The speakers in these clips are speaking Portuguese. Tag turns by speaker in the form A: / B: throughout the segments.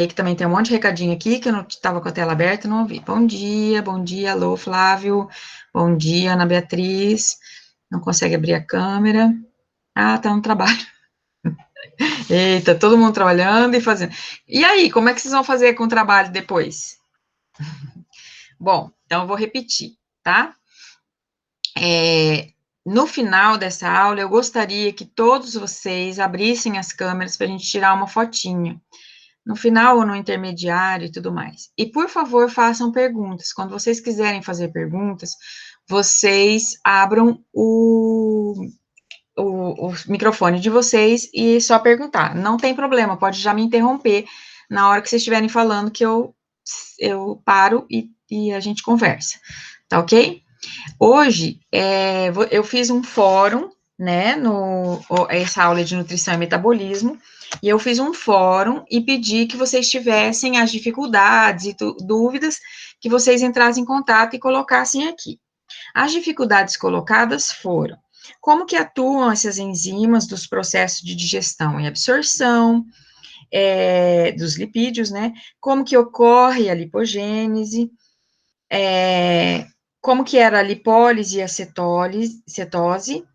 A: que também tem um monte de recadinho aqui, que eu não estava com a tela aberta, não ouvi. Bom dia, alô, Flávio. Bom dia, Ana Beatriz. Não consegue abrir a câmera. Ah, tá no trabalho. Eita, todo mundo trabalhando e fazendo. E aí, como é que vocês vão fazer com o trabalho depois? Bom, então eu vou repetir, tá? No final dessa aula, eu gostaria que todos vocês abrissem as câmeras para a gente tirar uma fotinho. No final ou no intermediário e tudo mais. E, por favor, façam perguntas. Quando vocês quiserem fazer perguntas, vocês abram o microfone de vocês e só perguntar. Não tem problema, pode já me interromper na hora que vocês estiverem falando, que eu paro e a gente conversa. Tá ok? Hoje, eu fiz um fórum, né, essa aula de nutrição e metabolismo, e eu fiz um fórum e pedi que vocês tivessem as dificuldades e dúvidas, que vocês entrassem em contato e colocassem aqui. As dificuldades colocadas foram: como que atuam essas enzimas dos processos de digestão e absorção, dos lipídios, né, como que ocorre a lipogênese, como que era a lipólise e a cetose,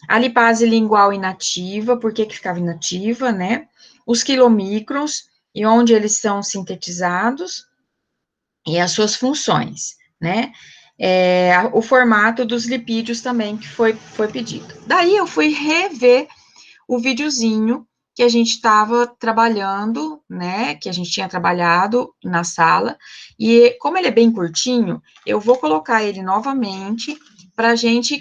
A: a lipase lingual inativa, por que ficava inativa, né? Os quilomicrons e onde eles são sintetizados e as suas funções, né? O formato dos lipídios também que foi pedido. Daí eu fui rever o videozinho que a gente estava trabalhando, né, que a gente tinha trabalhado na sala, e como ele é bem curtinho, eu vou colocar ele novamente para a gente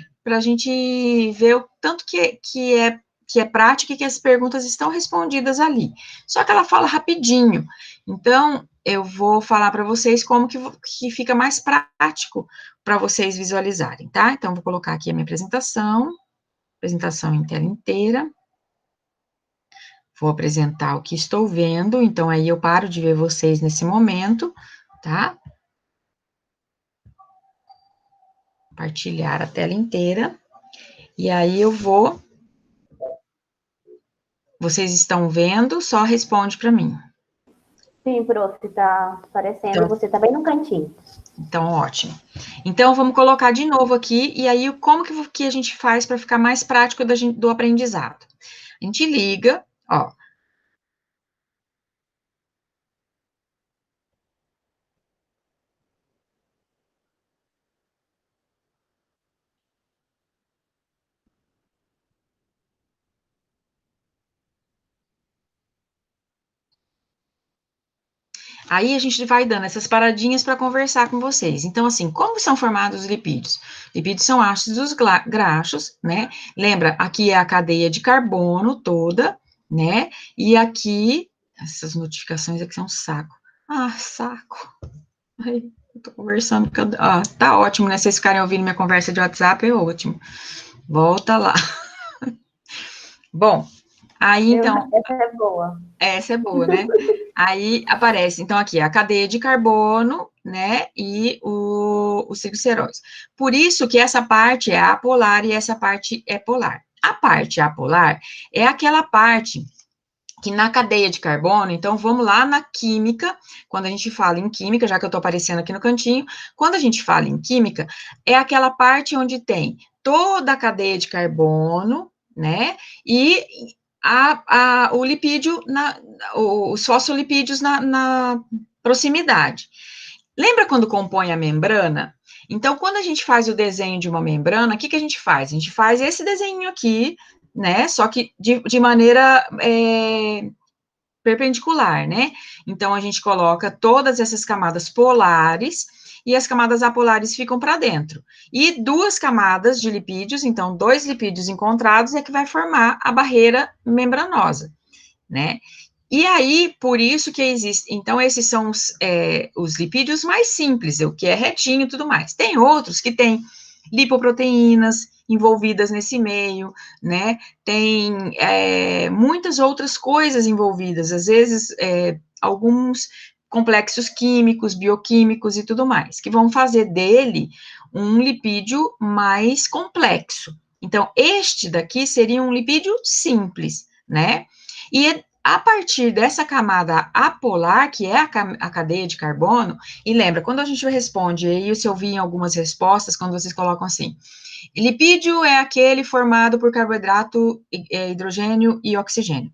A: ver o tanto que é prático e que as perguntas estão respondidas ali. Só que ela fala rapidinho, então eu vou falar para vocês como que fica mais prático para vocês visualizarem, tá? Então, vou colocar aqui a minha apresentação em tela inteira. Vou apresentar o que estou vendo, então aí eu paro de ver vocês nesse momento, tá? Compartilhar a tela inteira. E aí eu vou. Vocês estão vendo? Só responde para mim.
B: Sim, prof, tá aparecendo, então, você tá bem no cantinho.
A: Então, ótimo. Então, vamos colocar de novo aqui, e aí como que a gente faz para ficar mais prático do aprendizado? A gente liga, ó. Aí a gente vai dando essas paradinhas para conversar com vocês. Então, assim, como são formados os lipídios? Lipídios são ácidos graxos, né? Lembra, aqui é a cadeia de carbono toda, né? E aqui, essas notificações aqui são um saco. Ah, saco. Ai, eu tô conversando. Tá ótimo, né? Vocês ficarem ouvindo minha conversa de WhatsApp, é ótimo. Volta lá. Bom, aí então.
B: Essa é boa.
A: Essa é boa, né? Aí aparece, então, aqui, a cadeia de carbono, né, e os gliceróis. Por isso que essa parte é apolar e essa parte é polar. A parte apolar é aquela parte que na cadeia de carbono, então vamos lá na química, quando a gente fala em química, já que eu estou aparecendo aqui no cantinho, quando a gente fala em química, é aquela parte onde tem toda a cadeia de carbono, né, e o lipídio, os fosfolipídios na proximidade. Lembra quando compõe a membrana? Então, quando a gente faz o desenho de uma membrana, o que a gente faz? A gente faz esse desenho aqui, né? Só que de maneira perpendicular, né? Então, a gente coloca todas essas camadas polares e as camadas apolares ficam para dentro. E duas camadas de lipídios, então, dois lipídios encontrados é que vai formar a barreira membranosa, né? E aí, por isso que existe, então, esses são os lipídios mais simples, o que é retinho e tudo mais. Tem outros que têm lipoproteínas envolvidas nesse meio, né? Tem muitas outras coisas envolvidas, às vezes, alguns complexos químicos, bioquímicos e tudo mais, que vão fazer dele um lipídio mais complexo. Então, este daqui seria um lipídio simples, né? E A partir dessa camada apolar, que é a cadeia de carbono, e lembra, quando a gente responde, aí você ouvi em algumas respostas, quando vocês colocam assim, lipídio é aquele formado por carboidrato, hidrogênio e oxigênio.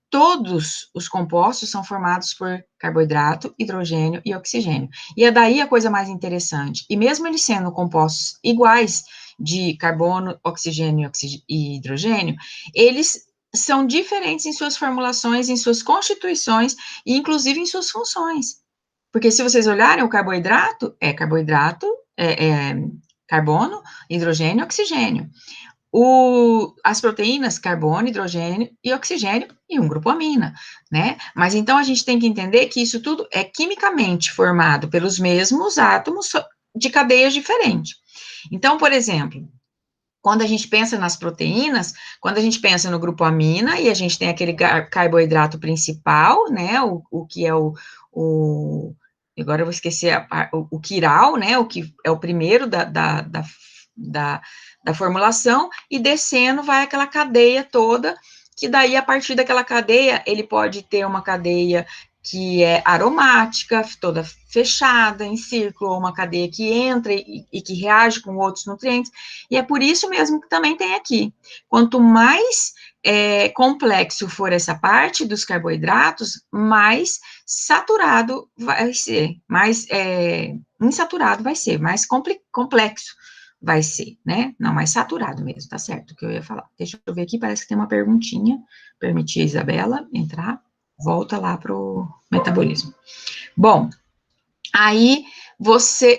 A: Todos os compostos são formados por carboidrato, hidrogênio e oxigênio. E é daí a coisa mais interessante. E mesmo eles sendo compostos iguais de carbono, oxigênio e hidrogênio, eles são diferentes em suas formulações, em suas constituições e inclusive em suas funções. Porque se vocês olharem, o carboidrato, é carbono, hidrogênio e oxigênio. As proteínas, carbono, hidrogênio e oxigênio, e um grupo amina, né? Mas então a gente tem que entender que isso tudo é quimicamente formado pelos mesmos átomos de cadeias diferentes. Então, por exemplo, quando a gente pensa nas proteínas, quando a gente pensa no grupo amina, e a gente tem aquele carboidrato principal, né? O que é agora eu vou esquecer o quiral, né? O que é o primeiro da formulação, e descendo vai aquela cadeia toda, que daí, a partir daquela cadeia, ele pode ter uma cadeia que é aromática, toda fechada, em círculo, ou uma cadeia que entra e que reage com outros nutrientes, e é por isso mesmo que também tem aqui. Quanto mais complexo for essa parte dos carboidratos, mais saturado vai ser, mais insaturado vai ser, mais complexo vai ser, né? Não, mais saturado mesmo, tá certo o que eu ia falar. Deixa eu ver aqui, parece que tem uma perguntinha. Permitir a Isabela entrar. Volta lá para o metabolismo. Bom, aí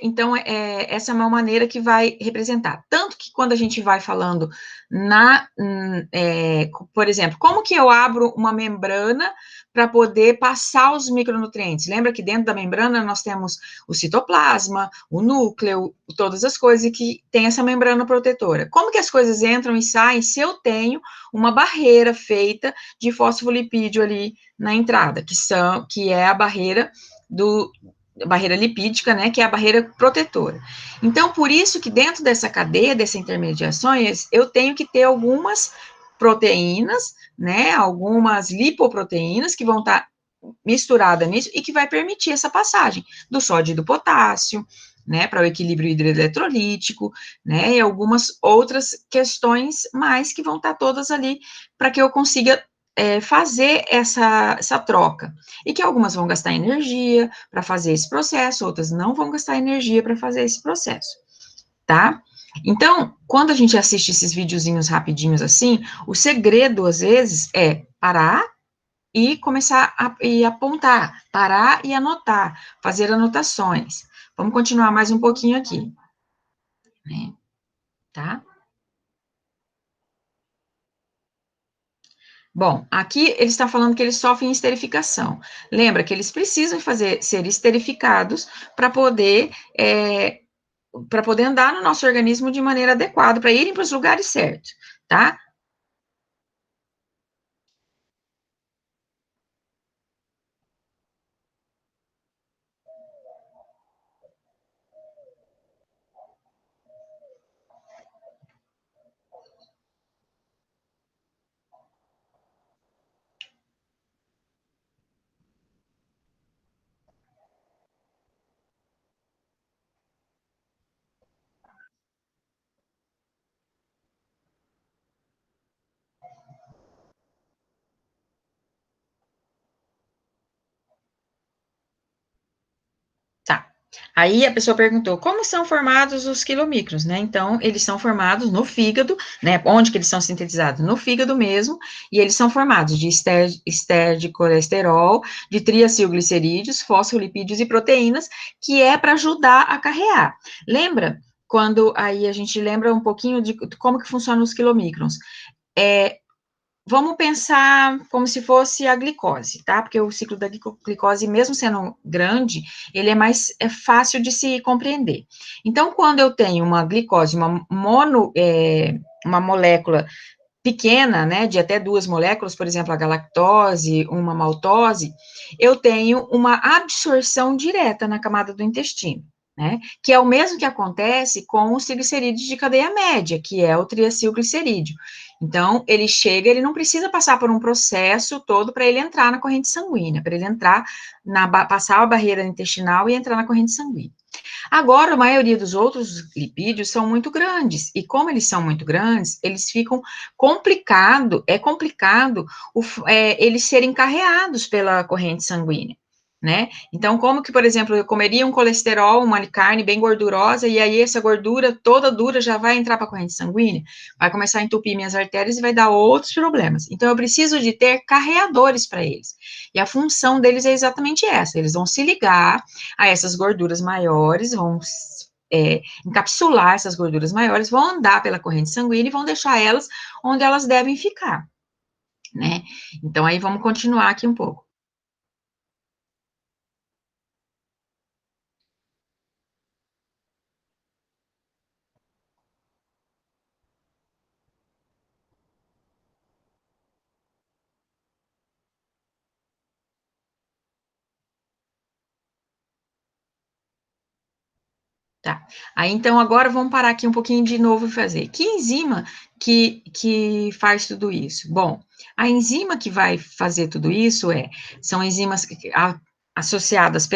A: então, essa é uma maneira que vai representar. Tanto que quando a gente vai falando por exemplo, como que eu abro uma membrana para poder passar os micronutrientes? Lembra que dentro da membrana nós temos o citoplasma, o núcleo, todas as coisas que tem essa membrana protetora. Como que as coisas entram e saem se eu tenho uma barreira feita de fosfolipídio ali na entrada, que é a barreira barreira lipídica, né, que é a barreira protetora. Então, por isso que dentro dessa cadeia, dessas intermediações, eu tenho que ter algumas proteínas, né, algumas lipoproteínas que vão estar misturadas nisso e que vai permitir essa passagem do sódio e do potássio, né, para o equilíbrio hidroeletrolítico, né, e algumas outras questões mais que vão estar todas ali para que eu consiga fazer essa troca. E que algumas vão gastar energia para fazer esse processo, outras não vão gastar energia para fazer esse processo, tá? Então, quando a gente assiste esses videozinhos rapidinhos assim, o segredo, às vezes, é parar e começar a apontar, parar e anotar, fazer anotações. Vamos continuar mais um pouquinho aqui, né? Tá? Bom, aqui ele está falando que eles sofrem esterificação. Lembra que eles precisam ser esterificados para poder andar no nosso organismo de maneira adequada, para irem para os lugares certos, tá? Tá. Aí a pessoa perguntou, como são formados os quilomicrons, né? Então, eles são formados no fígado, né? Onde que eles são sintetizados? No fígado mesmo, e eles são formados de éster de colesterol, de triacilglicerídeos, fosfolipídios e proteínas, que é para ajudar a carrear. Lembra? Quando aí a gente lembra um pouquinho de como que funcionam os quilomicrons. Vamos pensar como se fosse a glicose, tá? Porque o ciclo da glicose, mesmo sendo grande, ele é fácil de se compreender. Então, quando eu tenho uma glicose, uma molécula pequena, né, de até 2 moléculas, por exemplo, a galactose, uma maltose, eu tenho uma absorção direta na camada do intestino, né? Que é o mesmo que acontece com os triglicerídeos de cadeia média, que é o triacilglicerídeo. Então, ele chega, ele não precisa passar por um processo todo para ele entrar na corrente sanguínea, para ele entrar, passar a barreira intestinal e entrar na corrente sanguínea. Agora, a maioria dos outros lipídios são muito grandes, e como eles são muito grandes, eles ficam é complicado eles serem carreados pela corrente sanguínea, né? Então, como que, por exemplo, eu comeria um colesterol, uma carne bem gordurosa, e aí essa gordura toda dura já vai entrar para a corrente sanguínea, vai começar a entupir minhas artérias e vai dar outros problemas. Então, eu preciso de ter carreadores para eles. E a função deles é exatamente essa, eles vão se ligar a essas gorduras maiores, vão encapsular essas gorduras maiores, vão andar pela corrente sanguínea e vão deixar elas onde elas devem ficar, né? Então, aí vamos continuar aqui um pouco. Tá. Aí, então, agora vamos parar aqui um pouquinho de novo e fazer. Que enzima que faz tudo isso? Bom, a enzima que vai fazer tudo isso são enzimas associadas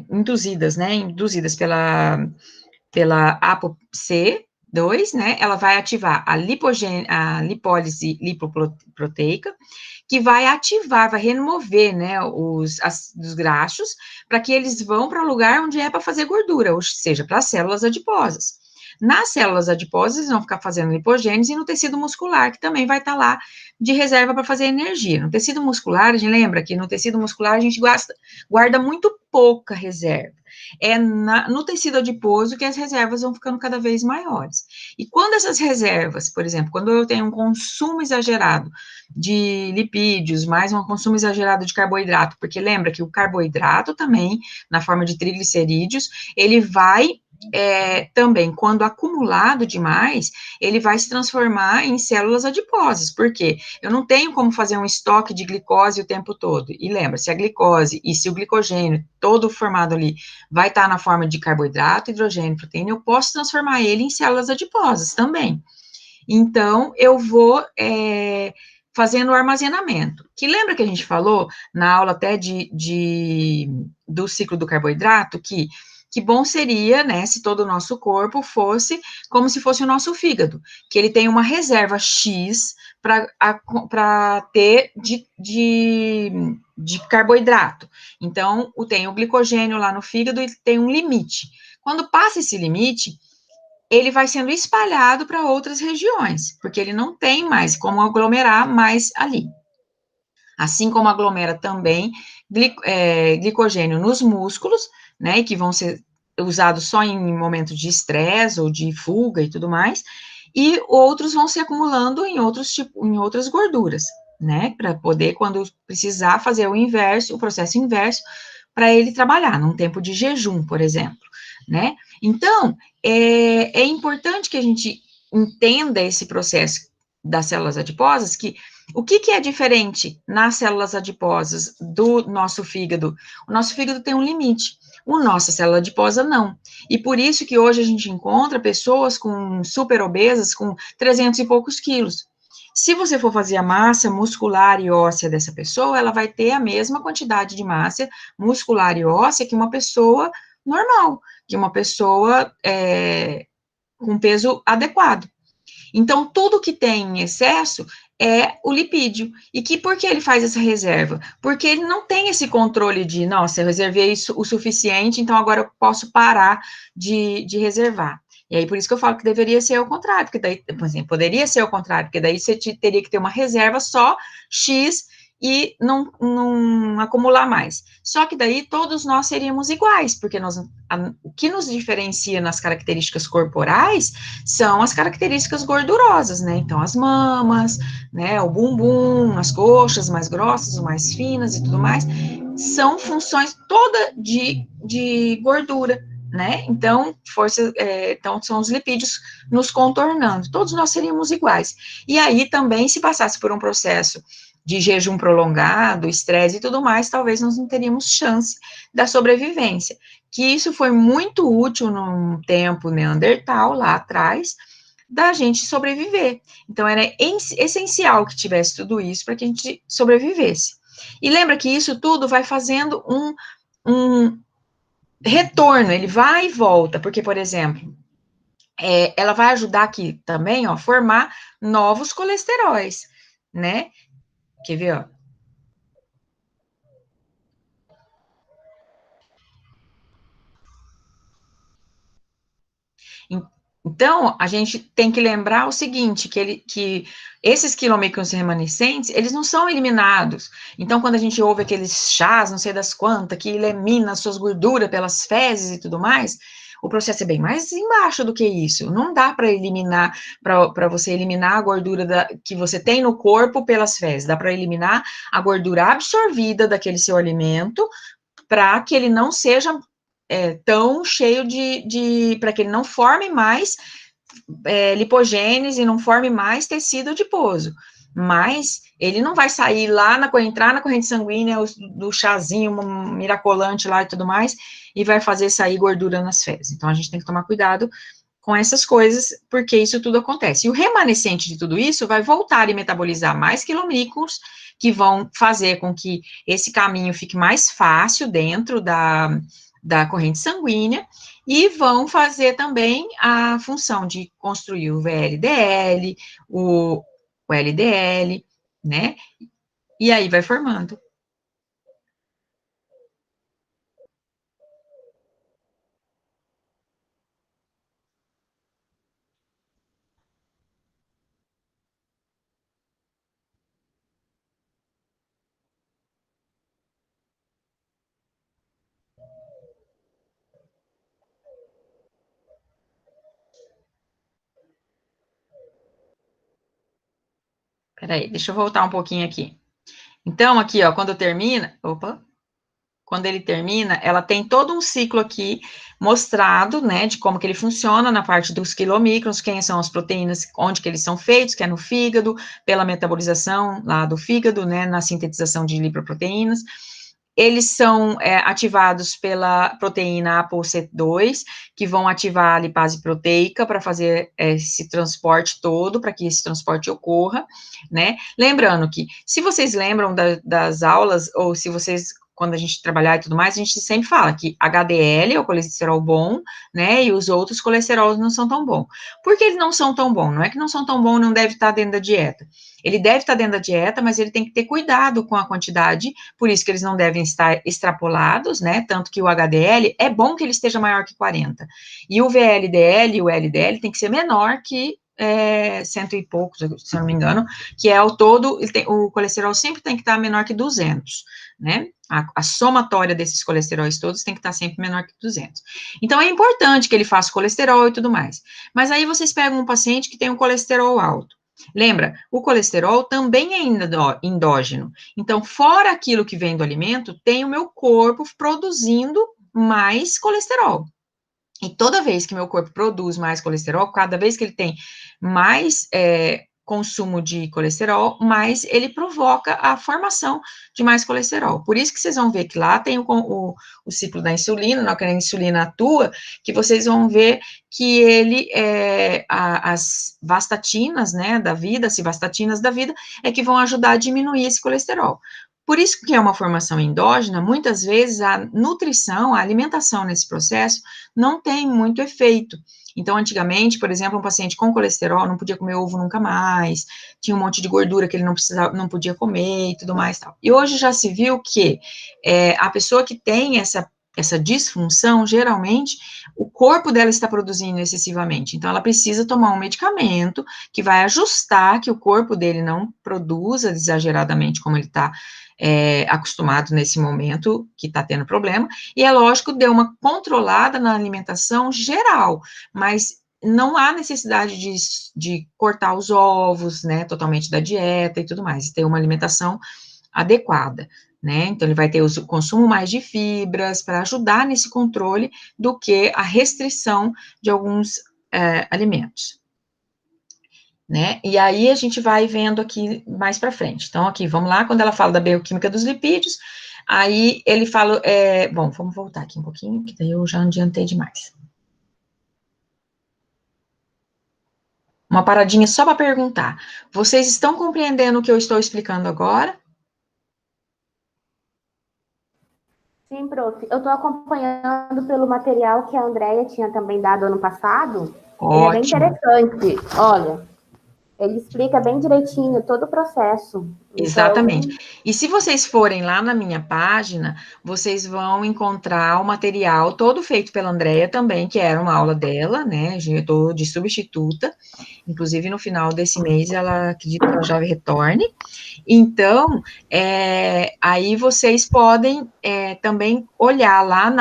A: induzidas, né? Induzidas pela ApoC2, né? Ela vai ativar a lipólise lipoproteica, que vai ativar, vai remover, né, os graxos, para que eles vão para o lugar onde é para fazer gordura, ou seja, para as células adiposas. Nas células adiposas, eles vão ficar fazendo lipogênese e no tecido muscular, que também vai estar lá de reserva para fazer energia. No tecido muscular, a gente lembra que no tecido muscular a gente guarda muito pouca reserva. É no tecido adiposo que as reservas vão ficando cada vez maiores. E quando essas reservas, por exemplo, quando eu tenho um consumo exagerado de lipídios, mais um consumo exagerado de carboidrato, porque lembra que o carboidrato também, na forma de triglicerídeos, ele vai também, quando acumulado demais, ele vai se transformar em células adiposas, porque eu não tenho como fazer um estoque de glicose o tempo todo. E lembra, se a glicose e se o glicogênio todo formado ali vai estar na forma de carboidrato, hidrogênio, proteína, eu posso transformar ele em células adiposas também. Então, eu vou fazendo o armazenamento. Que lembra que a gente falou na aula até do ciclo do carboidrato, que bom seria, né, se todo o nosso corpo fosse como se fosse o nosso fígado, que ele tem uma reserva X para ter de carboidrato. Então, tem o glicogênio lá no fígado e tem um limite. Quando passa esse limite, ele vai sendo espalhado para outras regiões, porque ele não tem mais como aglomerar mais ali. Assim como aglomera também glicogênio nos músculos, né, que vão ser usados só em momentos de estresse ou de fuga e tudo mais, e outros vão se acumulando em outras gorduras, né, para poder, quando precisar, fazer o processo inverso, para ele trabalhar, num tempo de jejum, por exemplo, né. Então, é importante que a gente entenda esse processo das células adiposas, que o que é diferente nas células adiposas do nosso fígado? O nosso fígado tem um limite, a nossa célula adiposa não. E por isso que hoje a gente encontra pessoas com super obesas com 300 e poucos quilos. Se você for fazer a massa muscular e óssea dessa pessoa, ela vai ter a mesma quantidade de massa muscular e óssea que uma pessoa normal, que uma pessoa com peso adequado. Então, tudo que tem em excesso é o lipídio. E por que ele faz essa reserva? Porque ele não tem esse controle de, nossa, eu reservei isso o suficiente, então agora eu posso parar de reservar. E aí, por isso que eu falo que deveria ser o contrário, porque daí, por exemplo, poderia ser o contrário, porque daí você teria que ter uma reserva só X e não acumular mais. Só que daí todos nós seríamos iguais, porque o que nos diferencia nas características corporais são as características gordurosas, né? Então, as mamas, né, o bumbum, as coxas mais grossas, mais finas e tudo mais, são funções toda de gordura, né? Então, então, são os lipídios nos contornando. Todos nós seríamos iguais. E aí, também, se passasse por um processo de jejum prolongado, estresse e tudo mais, talvez nós não teríamos chance da sobrevivência. Que isso foi muito útil num tempo neandertal, lá atrás, da gente sobreviver. Então, era essencial que tivesse tudo isso para que a gente sobrevivesse. E lembra que isso tudo vai fazendo um retorno, ele vai e volta, porque, por exemplo, ela vai ajudar aqui também, ó, formar novos colesteróis, né? Quer ver, ó? Então, a gente tem que lembrar o seguinte, que esses quilomicrons remanescentes, eles não são eliminados. Então, quando a gente ouve aqueles chás, não sei das quantas, que elimina suas gorduras pelas fezes e tudo mais, o processo é bem mais embaixo do que isso. Não dá para eliminar, para você eliminar a gordura que você tem no corpo pelas fezes. Dá para eliminar a gordura absorvida daquele seu alimento, para que ele não seja tão cheio para que ele não forme mais lipogênese, não forme mais tecido adiposo. Mas ele não vai sair lá, entrar na corrente sanguínea do chazinho miracolante lá e tudo mais, e vai fazer sair gordura nas fezes. Então, a gente tem que tomar cuidado com essas coisas, porque isso tudo acontece. E o remanescente de tudo isso vai voltar e metabolizar mais quilomicrons, que vão fazer com que esse caminho fique mais fácil dentro da corrente sanguínea, e vão fazer também a função de construir o VLDL, o LDL, né? E aí vai formando. Peraí, deixa eu voltar um pouquinho aqui. Então, aqui, ó, quando ele termina, ela tem todo um ciclo aqui mostrado, né, de como que ele funciona na parte dos quilomicrons, quem são as proteínas, onde que eles são feitos, que é no fígado, pela metabolização lá do fígado, né, na sintetização de lipoproteínas. Eles são ativados pela proteína ApoC2, que vão ativar a lipase proteica para fazer esse transporte todo, para que esse transporte ocorra, né? Lembrando que, se vocês lembram das aulas, ou se vocês, quando a gente trabalhar e tudo mais, a gente sempre fala que HDL é o colesterol bom, né, e os outros colesterols não são tão bons. Por que eles não são tão bons? Não é que não são tão bons, não deve estar dentro da dieta. Ele deve estar dentro da dieta, mas ele tem que ter cuidado com a quantidade, por isso que eles não devem estar extrapolados, né, tanto que o HDL, é bom que ele esteja maior que 40, e o VLDL e o LDL tem que ser menor que cento e poucos, se eu não me engano, que é ao todo, o colesterol sempre tem que estar menor que 200, né, a somatória desses colesteróis todos tem que estar sempre menor que 200. Então, é importante que ele faça colesterol e tudo mais. Mas aí vocês pegam um paciente que tem um colesterol alto. Lembra, o colesterol também é endógeno. Então, fora aquilo que vem do alimento, tem o meu corpo produzindo mais colesterol. E toda vez que meu corpo produz mais colesterol, cada vez que ele tem mais consumo de colesterol, mais ele provoca a formação de mais colesterol. Por isso que vocês vão ver que lá tem o ciclo da insulina, na hora que a insulina atua, que vocês vão ver que ele, as vastatinas, né, da vida, as civastatinas da vida, é que vão ajudar a diminuir esse colesterol. Por isso que é uma formação endógena, muitas vezes a nutrição, a alimentação nesse processo não tem muito efeito. Então, antigamente, por exemplo, um paciente com colesterol não podia comer ovo nunca mais, tinha um monte de gordura que ele não podia comer e tudo mais tal. E hoje já se viu que a pessoa que tem essa disfunção, geralmente, o corpo dela está produzindo excessivamente. Então, ela precisa tomar um medicamento que vai ajustar que o corpo dele não produza exageradamente como ele está acostumado nesse momento que está tendo problema, e é lógico, deu uma controlada na alimentação geral, mas não há necessidade de cortar os ovos, né, totalmente da dieta e tudo mais, ter uma alimentação adequada, né, então ele vai ter o consumo mais de fibras para ajudar nesse controle do que a restrição de alguns alimentos. né? E aí a gente vai vendo aqui mais para frente. Então, aqui, vamos lá, quando ela fala da bioquímica dos lipídios, aí ele fala, bom, vamos voltar aqui um pouquinho, que daí eu já adiantei demais. Uma paradinha só para perguntar. Vocês estão compreendendo o que eu estou explicando agora?
B: Sim, prof. Eu estou acompanhando pelo material que a Andrea tinha também dado ano passado. Ele é bem
A: Ótimo.
B: interessante. Olha, ele explica bem direitinho todo o processo.
A: Exatamente.
B: Então,
A: E se vocês forem lá na minha página, vocês vão encontrar o material todo feito pela Andrea também, que era uma aula dela, né? Eu estou de substituta. Inclusive, no final desse mês, ela acredito que ela já retorne. Então, aí vocês podem também olhar lá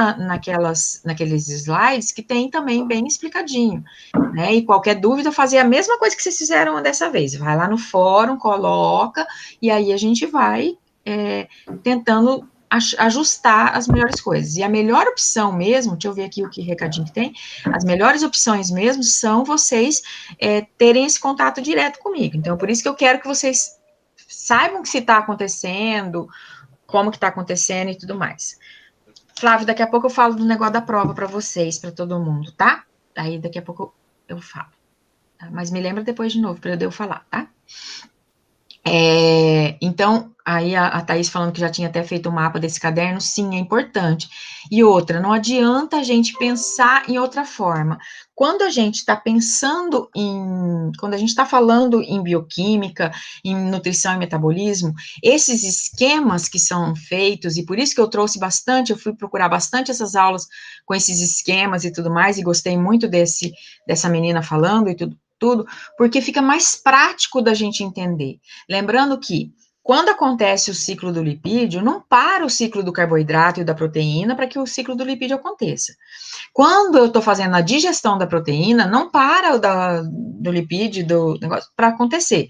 A: naqueles slides que tem também bem explicadinho, né? E qualquer dúvida, fazer a mesma coisa que vocês fizeram dessa vez. Vai lá no fórum, coloca, e aí a gente vai tentando ajustar as melhores coisas. E a melhor opção mesmo, deixa eu ver aqui o que recadinho que tem, as melhores opções mesmo são vocês terem esse contato direto comigo. Então, por isso que eu quero que vocês saibam que se está acontecendo, como que está acontecendo e tudo mais. Flávio, daqui a pouco eu falo do negócio da prova para vocês, para todo mundo, tá? Aí daqui a pouco eu falo. Tá? Mas me lembra depois de novo para eu falar, tá? Então, aí a Thaís falando que já tinha até feito o mapa desse caderno, sim, é importante. E outra, não adianta a gente pensar em outra forma. Quando a gente está pensando quando a gente está falando em bioquímica, em nutrição e metabolismo, esses esquemas que são feitos, e por isso que eu trouxe bastante, eu fui procurar bastante essas aulas com esses esquemas e tudo mais, e gostei muito dessa menina falando e tudo, porque fica mais prático da gente entender. Lembrando que, quando acontece o ciclo do lipídio, não para o ciclo do carboidrato e da proteína para que o ciclo do lipídio aconteça. Quando eu estou fazendo a digestão da proteína, não para do lipídio, do negócio, para acontecer.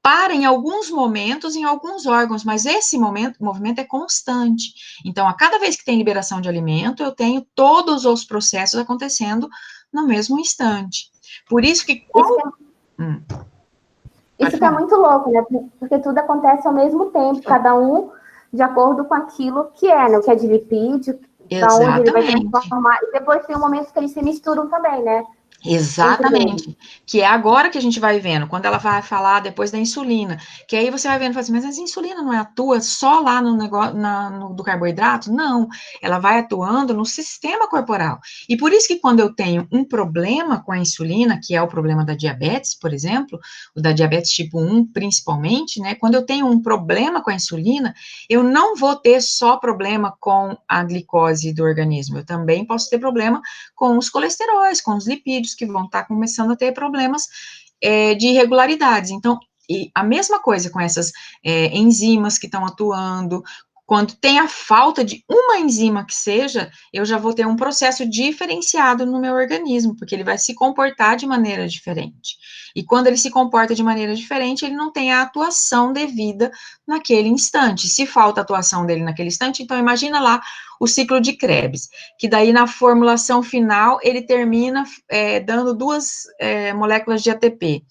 A: Para em alguns momentos, em alguns órgãos, mas esse movimento é constante. Então, a cada vez que tem liberação de alimento, eu tenho todos os processos acontecendo no mesmo instante. Por isso que
B: isso que é,
A: Hum, pode
B: isso que é
A: falar.
B: muito louco, né? Porque tudo acontece ao mesmo tempo, cada um de acordo com aquilo que é, né? O que é de lipídio, da onde ele vai
A: Exatamente.
B: transformar. E depois tem um momento que eles se misturam também, né? Entre eles.
A: Exatamente. Que é agora que a gente vai vendo, quando ela vai falar depois da insulina, que aí você vai vendo, fala assim, mas a insulina não atua só lá no negócio do carboidrato? Não, ela vai atuando no sistema corporal. E por isso que quando eu tenho um problema com a insulina, que é o problema da diabetes, por exemplo, o da diabetes tipo 1 principalmente, né? Quando eu tenho um problema com a insulina, eu não vou ter só problema com a glicose do organismo, eu também posso ter problema com os colesteróis, com os lipídios, que vão estar começando a ter problemas de irregularidades. Então, e a mesma coisa com essas enzimas que estão atuando. Quando tem a falta de uma enzima que seja, eu já vou ter um processo diferenciado no meu organismo, porque ele vai se comportar de maneira diferente. E quando ele se comporta de maneira diferente, ele não tem a atuação devida naquele instante. Se falta a atuação dele naquele instante, então imagina lá o ciclo de Krebs, que daí na formulação final ele termina dando duas moléculas de ATP.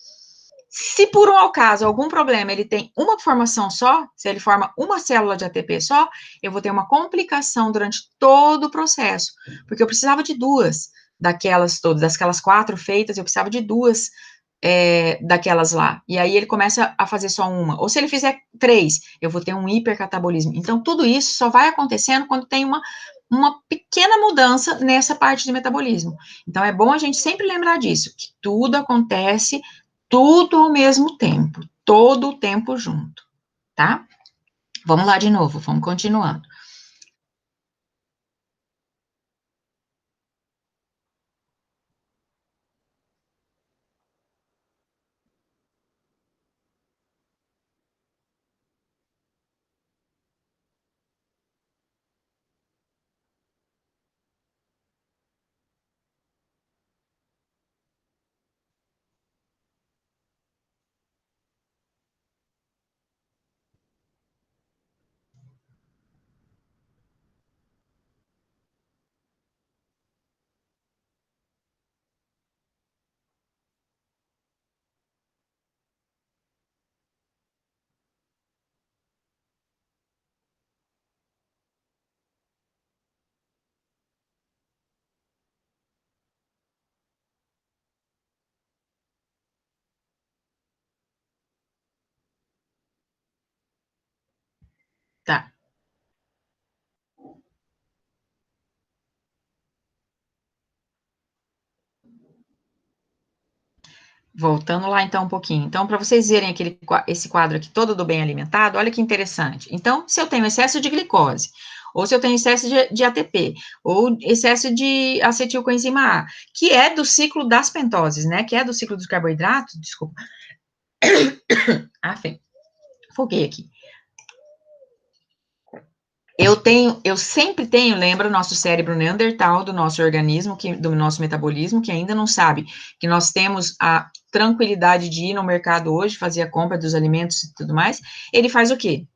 A: Se por um acaso, algum problema, ele tem uma formação só, se ele forma uma célula de ATP só, eu vou ter uma complicação durante todo o processo, porque eu precisava de duas daquelas todas, daquelas 4 feitas, eu precisava de duas daquelas lá. E aí ele começa a fazer só uma. Ou se ele fizer 3, eu vou ter um hipercatabolismo. Então, tudo isso só vai acontecendo quando tem uma pequena mudança nessa parte de metabolismo. Então, é bom a gente sempre lembrar disso, que tudo acontece tudo ao mesmo tempo, todo o tempo junto, tá? Vamos lá de novo, vamos continuando. Voltando lá, então, um pouquinho. Então, para vocês verem esse quadro aqui todo do bem alimentado, olha que interessante. Então, se eu tenho excesso de glicose, ou se eu tenho excesso de ATP, ou excesso de acetilcoenzima A, que é do ciclo das pentoses, né? Que é do ciclo dos carboidratos, desculpa. Foguei aqui. Eu sempre tenho, lembra o nosso cérebro neandertal do nosso organismo, do nosso metabolismo, que ainda não sabe que nós temos a tranquilidade de ir no mercado hoje, fazer a compra dos alimentos e tudo mais, ele faz o quê?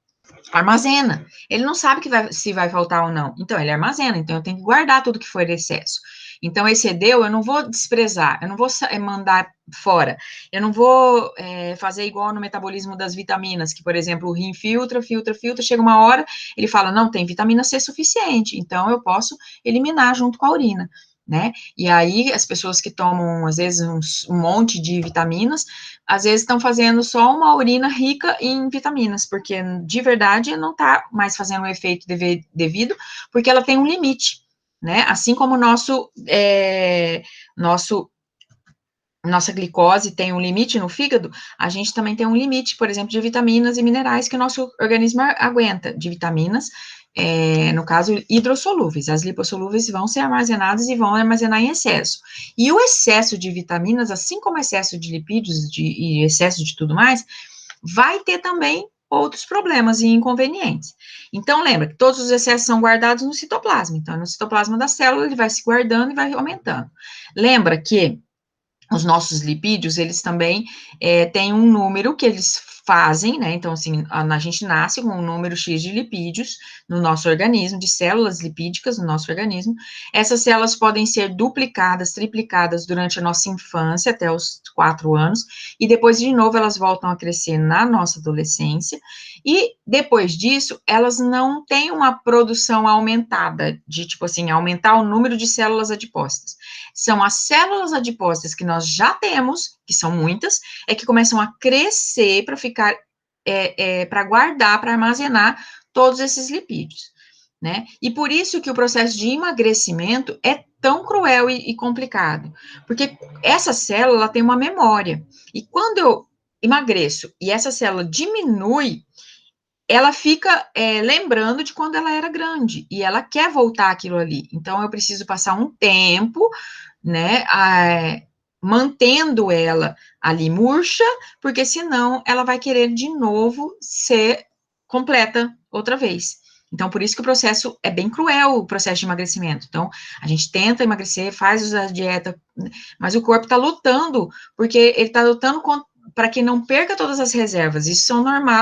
A: Armazena. Ele não sabe se vai faltar ou não. Então, ele armazena. Então, eu tenho que guardar tudo que for excesso. Então, excedeu, eu não vou desprezar, eu não vou mandar fora. Eu não vou fazer igual no metabolismo das vitaminas, que, por exemplo, o rim filtra, chega uma hora, ele fala, não, tem vitamina C suficiente, então eu posso eliminar junto com a urina. Né? E aí, as pessoas que tomam, às vezes, um monte de vitaminas, às vezes estão fazendo só uma urina rica em vitaminas, porque de verdade não está mais fazendo o efeito devido, porque ela tem um limite, né? Assim como nossa glicose tem um limite no fígado, a gente também tem um limite, por exemplo, de vitaminas e minerais que o nosso organismo aguenta, de vitaminas, no caso, hidrossolúveis. As lipossolúveis vão ser armazenadas e vão armazenar em excesso. E o excesso de vitaminas, assim como excesso de lipídios e excesso de tudo mais, vai ter também outros problemas e inconvenientes. Então, lembra que todos os excessos são guardados no citoplasma. Então, no citoplasma da célula, ele vai se guardando e vai aumentando. Lembra que os nossos lipídios, eles também têm um número que eles fazem, né? Então, assim, a gente nasce com um número X de lipídios no nosso organismo, de células lipídicas no nosso organismo. Essas células podem ser duplicadas, triplicadas durante a nossa infância, até os 4 anos, e depois, de novo, elas voltam a crescer na nossa adolescência, e depois disso, elas não têm uma produção aumentada, de tipo assim, aumentar o número de células adipócitas. São as células adipócitas que nós já temos, que são muitas, que começam a crescer para ficar, para guardar, para armazenar todos esses lipídios, né? E por isso que o processo de emagrecimento é tão cruel e complicado, porque essa célula tem uma memória, e quando eu emagreço e essa célula diminui, ela fica lembrando de quando ela era grande, e ela quer voltar aquilo ali. Então, eu preciso passar um tempo, né, mantendo ela ali murcha, porque senão ela vai querer de novo ser completa outra vez. Então, por isso que o processo é bem cruel, o processo de emagrecimento. Então, a gente tenta emagrecer, faz a dieta, mas o corpo está lutando, porque ele está lutando para que não perca todas as reservas. Isso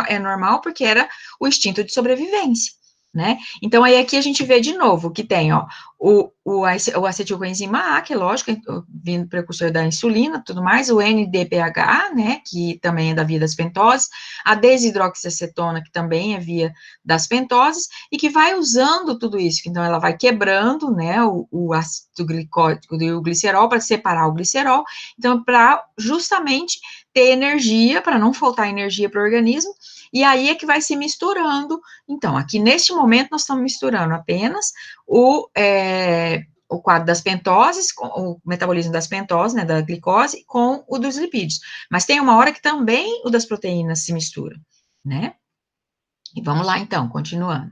A: é normal porque era o instinto de sobrevivência, né? Então, aí aqui a gente vê de novo que tem, ó, o acetilcoenzima A, que é lógico, vindo precursor da insulina, tudo mais, o NDPH, né, que também é da via das pentoses, a desidroxiacetona, que também é via das pentoses, e que vai usando tudo isso, então ela vai quebrando, né, o ácido glicólico e o glicerol para separar o glicerol, então para justamente ter energia, para não faltar energia para o organismo, e aí é que vai se misturando. Então, aqui neste momento, nós estamos misturando apenas o quadro das pentoses, o metabolismo das pentoses, né, da glicose, com o dos lipídios. Mas tem uma hora que também o das proteínas se mistura, né? E vamos lá, então, continuando.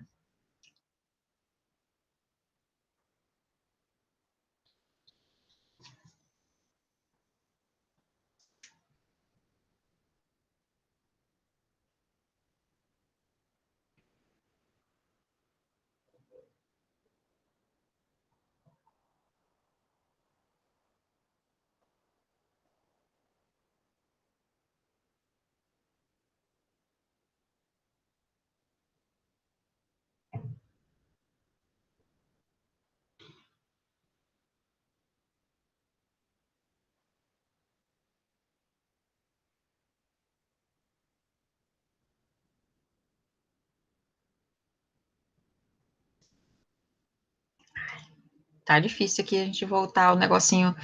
A: Tá difícil aqui a gente voltar o negocinho.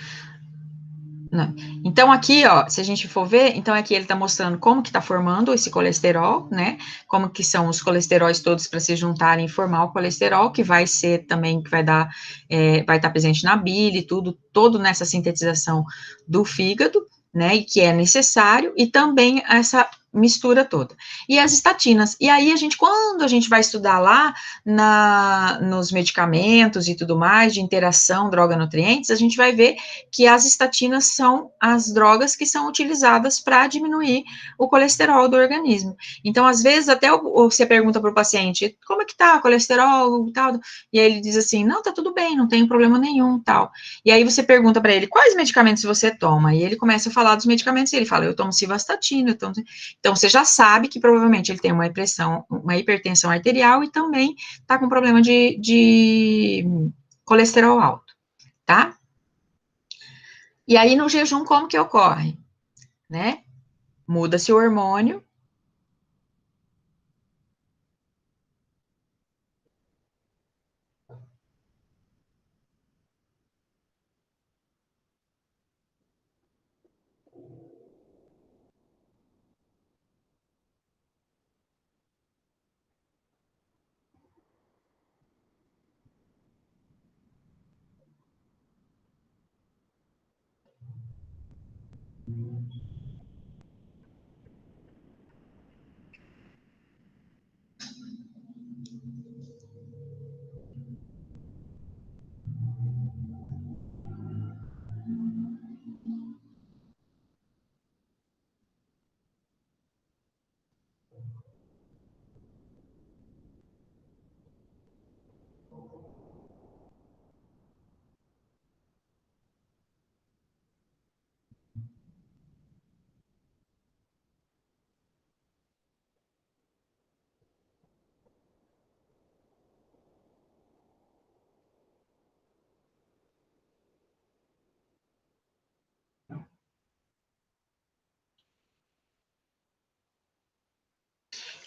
A: Não. Então, aqui, ó, se a gente for ver, então aqui ele tá mostrando como que tá formando esse colesterol, né? Como que são os colesteróis todos para se juntarem e formar o colesterol, que vai ser também, que vai dar, vai estar presente na bile, tudo, todo nessa sintetização do fígado, né, e que é necessário, e também essa mistura toda. E as estatinas. E aí, quando a gente vai estudar lá nos medicamentos e tudo mais, de interação droga-nutrientes, a gente vai ver que as estatinas são as drogas que são utilizadas para diminuir o colesterol do organismo. Então, às vezes, até você pergunta para o paciente, como é que tá o colesterol e tal, e aí ele diz assim, não, tá tudo bem, não tem problema nenhum, tal. E aí você pergunta para ele, quais medicamentos você toma? E ele começa a falar dos medicamentos, e ele fala, eu tomo civastatina, eu tomo... Então, você já sabe que provavelmente ele tem uma hipertensão arterial e também está com problema de colesterol alto, tá? E aí, no jejum, como que ocorre? Né? Muda-se o hormônio.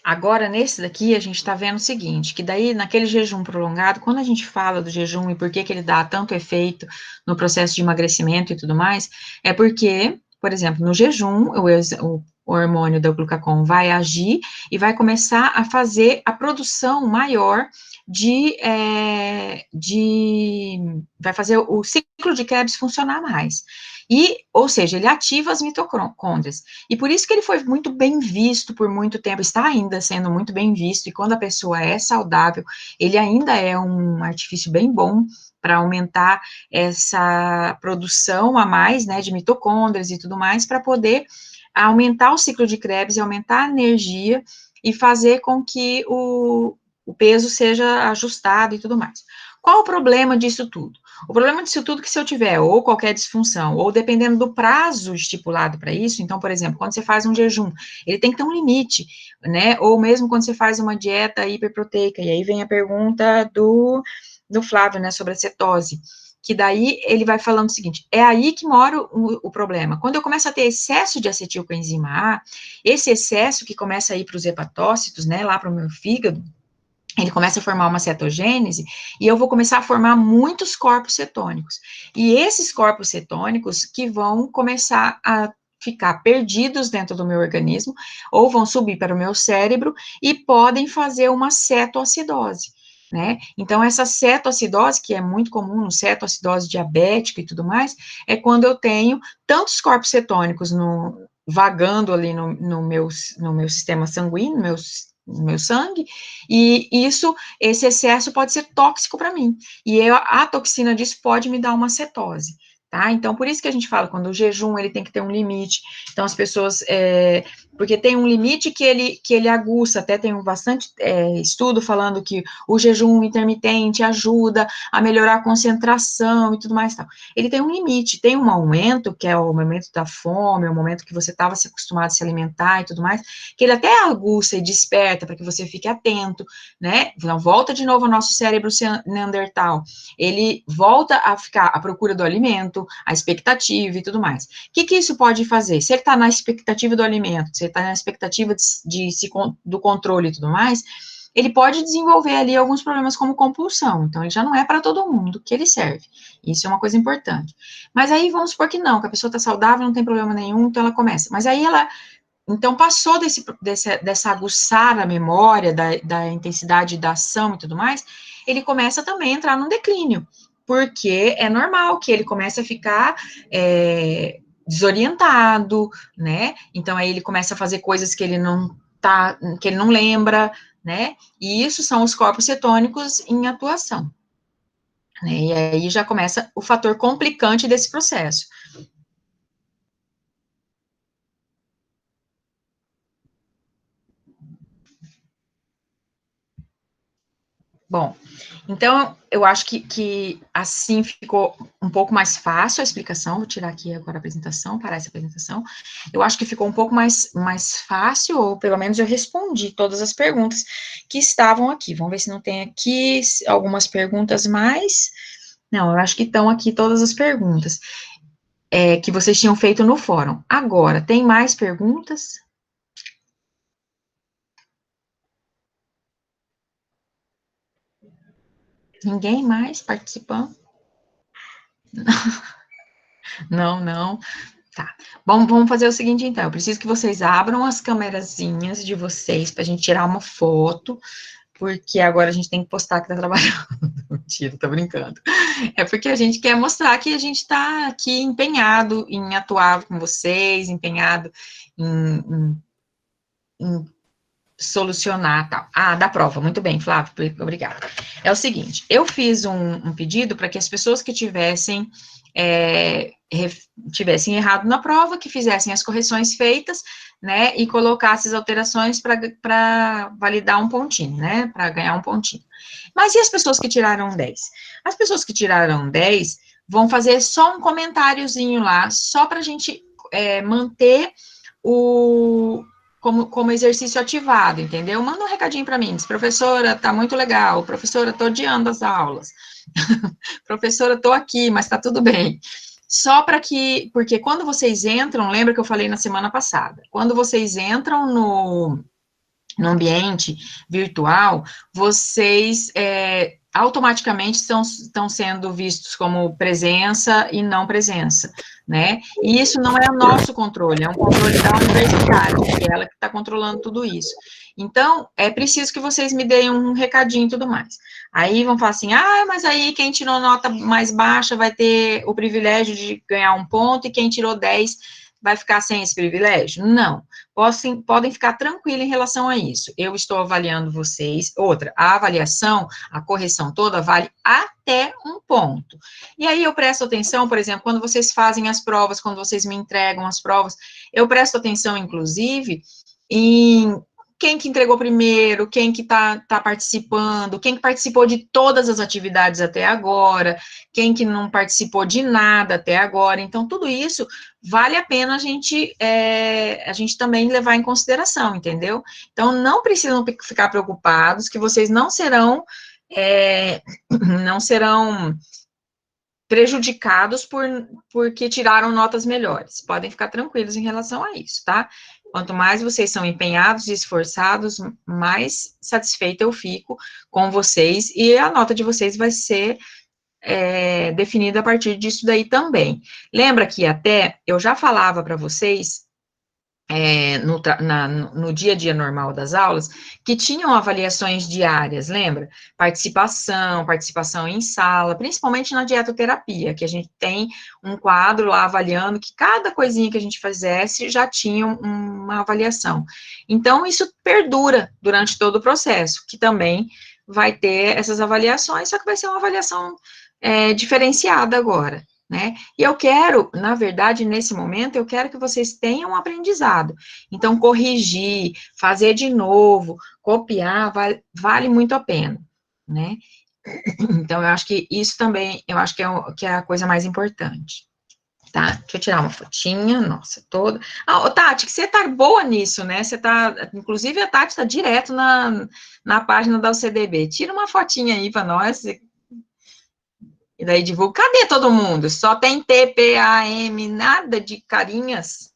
A: Agora, nesse daqui, a gente está vendo o seguinte, que daí, naquele jejum prolongado, quando a gente fala do jejum e por que ele dá tanto efeito no processo de emagrecimento e tudo mais, é porque, por exemplo, no jejum, o hormônio do glucagon vai agir e vai começar a fazer a produção maior vai fazer o ciclo de Krebs funcionar mais. Ou seja, ele ativa as mitocôndrias. E por isso que ele foi muito bem visto por muito tempo, está ainda sendo muito bem visto, e quando a pessoa é saudável, ele ainda é um artifício bem bom para aumentar essa produção a mais, né, de mitocôndrias e tudo mais, para poder aumentar o ciclo de Krebs e aumentar a energia e fazer com que o peso seja ajustado e tudo mais. Qual o problema disso tudo? O problema disso tudo é que se eu tiver ou qualquer disfunção, ou dependendo do prazo estipulado para isso, então, por exemplo, quando você faz um jejum, ele tem que ter um limite, né? Ou mesmo quando você faz uma dieta hiperproteica, e aí vem a pergunta do Flávio, né, sobre a cetose, que daí ele vai falando o seguinte, é aí que mora o problema. Quando eu começo a ter excesso de acetilcoenzima A, esse excesso que começa a ir para os hepatócitos, né, lá para o meu fígado, ele começa a formar uma cetogênese, e eu vou começar a formar muitos corpos cetônicos. E esses corpos cetônicos que vão começar a ficar perdidos dentro do meu organismo, ou vão subir para o meu cérebro, e podem fazer uma cetoacidose, né? Então, essa cetoacidose, que é muito comum, cetoacidose diabética e tudo mais, é quando eu tenho tantos corpos cetônicos vagando ali no meu sistema sanguíneo, no meu sangue, e esse excesso pode ser tóxico para mim, e a toxina disso pode me dar uma cetose, tá? Então, por isso que a gente fala, quando o jejum, ele tem que ter um limite, então as pessoas, porque tem um limite que ele aguça, até tem bastante estudo falando que o jejum intermitente ajuda a melhorar a concentração e tudo mais, tal. Ele tem um limite, tem um momento, que é o momento da fome, o momento que você estava se acostumado a se alimentar e tudo mais, que ele até aguça e desperta para que você fique atento, né? Então, volta de novo ao nosso cérebro neandertal. Ele volta a ficar à procura do alimento, a expectativa e tudo mais. O que isso pode fazer? Se ele está na expectativa do alimento, se ele está na expectativa do controle e tudo mais, ele pode desenvolver ali alguns problemas como compulsão. Então, ele já não é para todo mundo que ele serve. Isso é uma coisa importante. Mas aí, vamos supor que não, que a pessoa está saudável, não tem problema nenhum, então ela começa. Mas aí então, passou dessa aguçar a memória, da intensidade da ação e tudo mais, ele começa também a entrar num declínio, porque é normal que ele comece a ficar desorientado, né? Então, aí ele começa a fazer coisas que ele não lembra, né? E isso são os corpos cetônicos em atuação, né? E aí já começa o fator complicante desse processo. Bom, então, eu acho que assim ficou um pouco mais fácil a explicação. Vou tirar aqui agora a apresentação, parar essa apresentação. Eu acho que ficou um pouco mais fácil, ou pelo menos eu respondi todas as perguntas que estavam aqui. Vamos ver se não tem aqui algumas perguntas mais. Não, eu acho que estão aqui todas as perguntas que vocês tinham feito no fórum. Agora, tem mais perguntas? Ninguém mais participando? Não. Tá. Bom, vamos fazer o seguinte, então. Eu preciso que vocês abram as câmerazinhas de vocês pra gente tirar uma foto, porque agora a gente tem que postar que tá trabalhando. Mentira, tô brincando. É porque a gente quer mostrar que a gente tá aqui empenhado em atuar com vocês, empenhado em solucionar tal. Ah, da prova, muito bem, Flávio, obrigada. É o seguinte, eu fiz um pedido para que as pessoas que tivessem errado na prova, que fizessem as correções feitas, né, e colocassem as alterações para validar um pontinho, né, para ganhar um pontinho. Mas e as pessoas que tiraram 10? As pessoas que tiraram 10 vão fazer só um comentáriozinho lá, só para a gente manter como exercício ativado, entendeu? Manda um recadinho para mim, diz, professora, tá muito legal, professora, tô odiando as aulas, professora, tô aqui, mas tá tudo bem. Só para que, porque quando vocês entram, lembra que eu falei na semana passada, quando vocês entram no ambiente virtual, vocês automaticamente estão sendo vistos como presença e não presença, né? E isso não é o nosso controle, é um controle da universidade, que é ela que está controlando tudo isso. Então, é preciso que vocês me deem um recadinho e tudo mais. Aí vão falar assim, mas aí quem tirou nota mais baixa vai ter o privilégio de ganhar um ponto, e quem tirou 10 vai ficar sem esse privilégio? Não. Podem ficar tranquilos em relação a isso. Eu estou avaliando vocês. Outra, a avaliação, a correção toda vale até um ponto. E aí eu presto atenção, por exemplo, quando vocês fazem as provas, quando vocês me entregam as provas, eu presto atenção, inclusive, em quem que entregou primeiro, quem que tá participando, quem que participou de todas as atividades até agora, quem que não participou de nada até agora. Então, tudo isso vale a pena a gente também levar em consideração, entendeu? Então, não precisam ficar preocupados que vocês não serão prejudicados porque tiraram notas melhores. Podem ficar tranquilos em relação a isso, tá? Quanto mais vocês são empenhados e esforçados, mais satisfeita eu fico com vocês, e a nota de vocês vai ser definida a partir disso daí também. Lembra que até eu já falava para vocês, no dia a dia normal das aulas, que tinham avaliações diárias, lembra? Participação em sala, principalmente na dietoterapia, que a gente tem um quadro lá avaliando que cada coisinha que a gente fizesse já tinha uma avaliação. Então, isso perdura durante todo o processo, que também vai ter essas avaliações, só que vai ser uma avaliação diferenciada agora, né? E eu quero, na verdade, nesse momento, eu quero que vocês tenham um aprendizado. Então, corrigir, fazer de novo, copiar, vale muito a pena, né? Então, eu acho que isso também, eu acho que é a coisa mais importante. Tá? Deixa eu tirar uma fotinha, nossa, toda. Tati, que você tá boa nisso, né? Você tá, inclusive a Tati tá direto na página da UCDB. Tira uma fotinha aí para nós, e daí divulga. Cadê todo mundo? Só tem TPAM, nada de carinhas.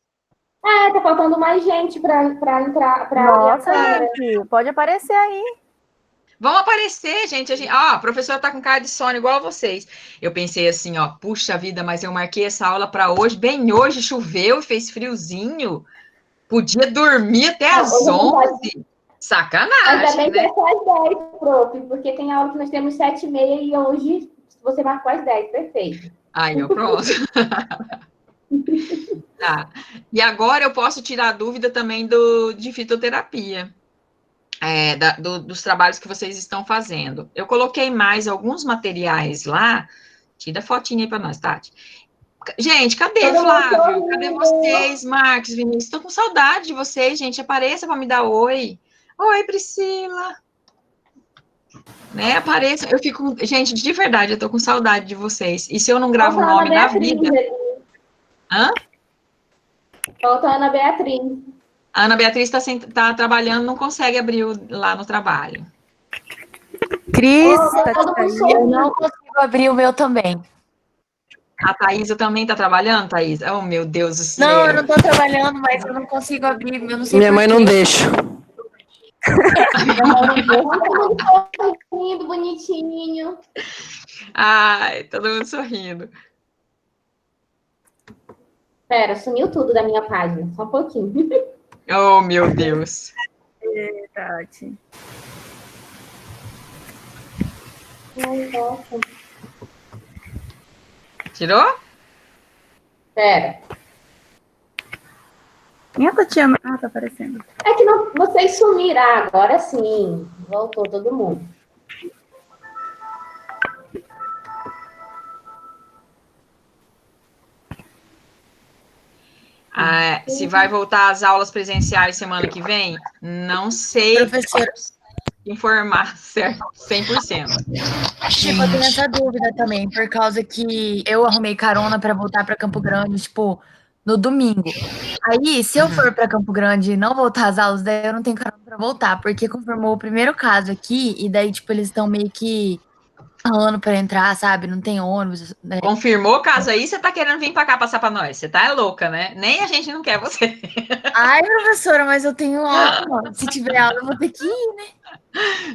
B: Tá faltando mais gente para entrar.
C: Nossa, gente, pode aparecer aí.
A: Vão aparecer, gente. A professora tá com cara de sono igual a vocês. Eu pensei assim, puxa vida, mas eu marquei essa aula para hoje. Bem hoje, choveu e fez friozinho. Podia dormir até às 11. Sacanagem,
B: ainda bem,
A: né?
B: que é só às 10, prof, porque tem aula que nós temos 7h30 e hoje você marcou às 10, perfeito.
A: Aí, pronto. Tá. E agora eu posso tirar a dúvida também de fitoterapia, dos trabalhos que vocês estão fazendo. Eu coloquei mais alguns materiais lá. Tira a fotinha aí para nós, Tati. Gente, cadê,
B: Todo mundo
A: Flávio? Cadê
B: sorrindo.
A: vocês, Marcos, Vinícius? Estou com saudade de vocês, gente. Apareça para me dar oi. Oi, Priscila. Né, apareça. Eu fico... Gente, de verdade, eu tô com saudade de vocês. E se eu não gravo o
B: Falta a Ana
A: nome da
B: Beatriz
A: vida...
B: ali.
A: Hã?
B: Falta a Ana Beatriz.
A: A Ana Beatriz tá trabalhando, não consegue abrir lá no trabalho.
C: Cris,
B: Todo mundo
C: aí.
D: Eu
B: sorrindo.
D: não consigo abrir o meu também.
A: A Thaisa também tá trabalhando, Thaís? Oh, meu Deus do céu.
D: Não, eu não tô trabalhando, mas eu não consigo abrir. Eu não sei
E: Minha
D: por
E: mãe
D: quê.
E: não deixa.
B: Todo mundo sorrindo, bonitinho.
A: Ai, todo mundo sorrindo.
B: Pera, sumiu tudo da minha página. Só um pouquinho.
A: Oh, meu Deus.
C: Tati.
B: Ai, nossa.
A: Tirou?
B: Pera.
C: Minha Tatiana. Ah, tá aparecendo.
B: É que não, vocês sumiram. Ah, agora sim. Voltou todo mundo.
A: Se vai voltar às aulas presenciais semana que vem, não sei
D: Professora,
A: informar certo, 100%.
D: tipo, eu tenho essa dúvida também, por causa que eu arrumei carona pra voltar pra Campo Grande, tipo, no domingo. Aí, se eu for pra Campo Grande e não voltar às aulas, daí eu não tenho carona pra voltar, porque confirmou o primeiro caso aqui, e daí, tipo, eles estão meio que falando pra entrar, sabe? Não tem ônibus, né?
A: Confirmou o caso aí, você tá querendo vir pra cá passar pra nós. Você tá louca, né? Nem a gente não quer você.
D: Ai, professora, mas eu tenho aula. Se tiver aula, eu vou ter que ir, né?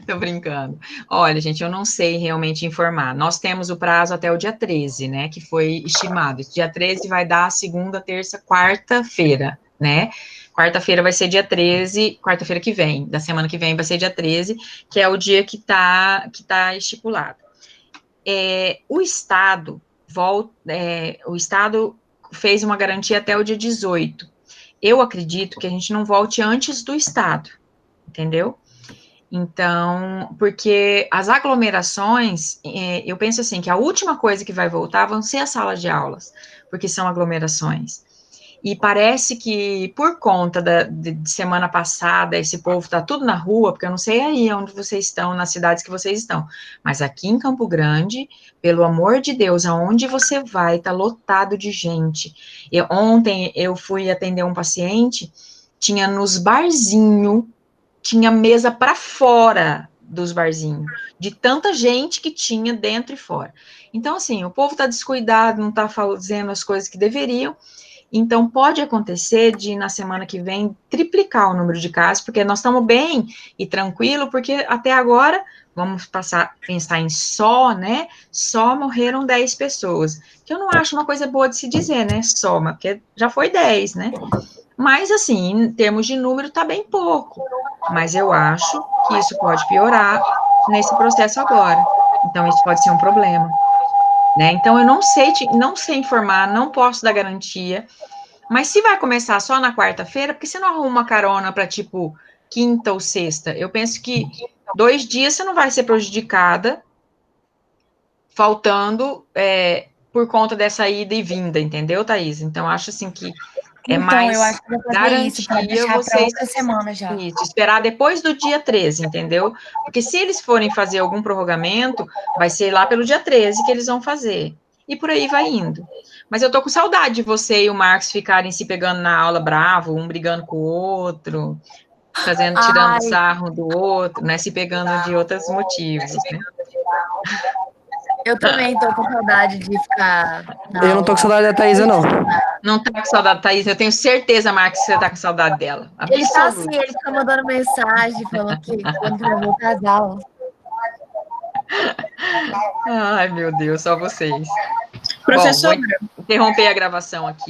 A: Tô brincando. Olha, gente, eu não sei realmente informar. Nós temos o prazo até o dia 13, né? Que foi estimado. Esse dia 13 vai dar segunda, terça, quarta-feira, né? Quarta-feira vai ser dia 13, quarta-feira que vem, da semana que vem vai ser dia 13, que é o dia que tá estipulado. O Estado fez uma garantia até o dia 18. Eu acredito que a gente não volte antes do Estado, entendeu? Então, porque as aglomerações, eu penso assim, que a última coisa que vai voltar vão ser as salas de aulas, porque são aglomerações. E parece que, por conta de semana passada, esse povo tá tudo na rua, porque eu não sei aí onde vocês estão, nas cidades que vocês estão, mas aqui em Campo Grande, pelo amor de Deus, aonde você vai, tá lotado de gente. Ontem eu fui atender um paciente, tinha nos barzinhos, tinha mesa para fora dos barzinhos, de tanta gente que tinha dentro e fora. Então, assim, o povo tá descuidado, não tá fazendo as coisas que deveriam. Então, pode acontecer de, na semana que vem, triplicar o número de casos, porque nós estamos bem e tranquilo, porque até agora, vamos pensar em né? Só morreram 10 pessoas. Que eu não acho uma coisa boa de se dizer, né? Só, porque já foi 10, né? Mas, assim, em termos de número, tá bem pouco. Mas eu acho que isso pode piorar nesse processo agora. Então, isso pode ser um problema. Né? Então, eu não sei informar, não posso dar garantia, mas se vai começar só na quarta-feira, porque você não arruma uma carona para, tipo, quinta ou sexta? Eu penso que 2 dias você não vai ser prejudicada, faltando por conta dessa ida e vinda, entendeu, Thaís? Então, acho assim que é
D: Então,
A: mais
D: eu acho que eu vou fazer isso, pra
A: garantia
D: deixar pra
A: vocês
D: outra semana já.
A: isso, esperar depois do dia 13, entendeu? Porque se eles forem fazer algum prorrogamento, vai ser lá pelo dia 13 que eles vão fazer. E por aí vai indo. Mas eu tô com saudade de você e o Marcos ficarem se pegando na aula bravo, um brigando com o outro, tirando sarro do outro, né? Se pegando de outros motivos, né?
D: Eu também tô com saudade de ficar na
E: Eu não tô com
D: aula.
E: saudade da Thaisa, não.
A: Não tá com saudade, Thaís? Eu tenho certeza, Marcos, que você tá com saudade dela.
D: Ele tá
A: Absoluto.
D: assim, ele fica mandando mensagem, falando que quando vai voltar às aulas.
A: Ai, meu Deus, só vocês.
C: Professor,
A: Bom, vou interromper a gravação aqui.